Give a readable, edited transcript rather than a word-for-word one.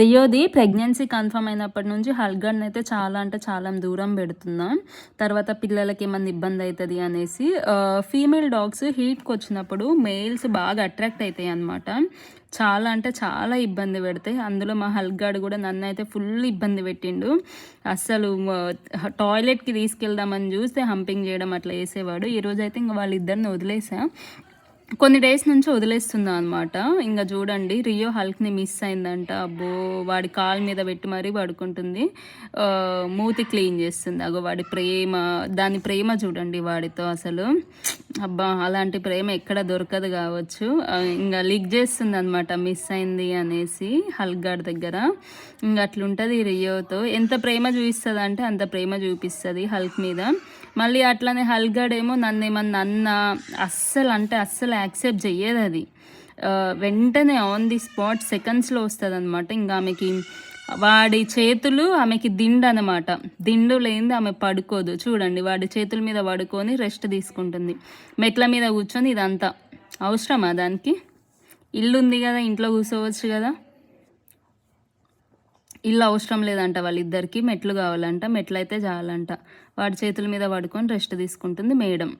రియోది pregnancy confirm అయినప్పటి నుంచి హల్గడ్ని అయితే చాలా అంటే చాలా దూరం పెడుతున్నా. తర్వాత పిల్లలకి ఏమన్నా ఇబ్బంది అవుతుంది అనేసి. ఫీమేల్ డాగ్స్ హీట్కి వచ్చినప్పుడు మేల్స్ బాగా అట్రాక్ట్ అవుతాయి అన్నమాట. చాలా అంటే చాలా ఇబ్బంది పెడతాయి. అందులో మా హల్గాడు కూడా నన్ను అయితే ఫుల్ ఇబ్బంది పెట్టిండు. అస్సలు టాయిలెట్కి తీసుకెళ్దామని చూస్తే హంపింగ్ చేయడం అట్లా వేసేవాడు. ఈరోజు అయితే ఇంకా వాళ్ళిద్దరిని వదిలేసా. కొన్ని డేస్ నుంచి వదిలేస్తున్నా అనమాట. ఇంకా చూడండి రియో హల్క్ని మిస్ అయిందంట. అబ్బో వాడి కాలు మీద పెట్టి మరీ పడుకుంటుంది. మూతి క్లీన్ చేస్తుంది. అగో వాడి ప్రేమ, దాని ప్రేమ చూడండి వాడితో అసలు. అబ్బా అలాంటి ప్రేమ ఎక్కడ దొరకదు కావచ్చు. ఇంకా లిక్ చేస్తుంది అనమాట మిస్ అయింది అనేసి హల్గాడ్ దగ్గర. ఇంకా అట్లుంటుంది రియోతో. ఎంత ప్రేమ చూపిస్తుంది అంటే అంత ప్రేమ చూపిస్తుంది హల్క్ మీద. మళ్ళీ అట్లనే హల్గాడేమో నన్ను ఏమన్నా అన్న అస్సలు అంటే అస్సలు యాక్సెప్ట్ చెయ్యదు అది. వెంటనే ఆన్ ది స్పాట్ సెకండ్స్లో వస్తుంది అనమాట. ఇంకా ఆమెకి వాడి చేతులు ఆమెకి దిండు అనమాట. దిండు లేనిది ఆమె పడుకోదు. చూడండి వాడి చేతుల మీద పడుకొని రెస్ట్ తీసుకుంటుంది. మెట్ల మీద కూర్చొని. ఇదంతా అవసరమా దానికి? ఇల్లు ఉంది కదా, ఇంట్లో కూర్చోవచ్చు కదా. ఇల్లు అవసరం లేదంట వాళ్ళిద్దరికి. మెట్లు కావాలంట. మెట్లు అయితే చాలంట. వాడి చేతుల మీద పడుకొని రెస్ట్ తీసుకుంటుంది మేడం.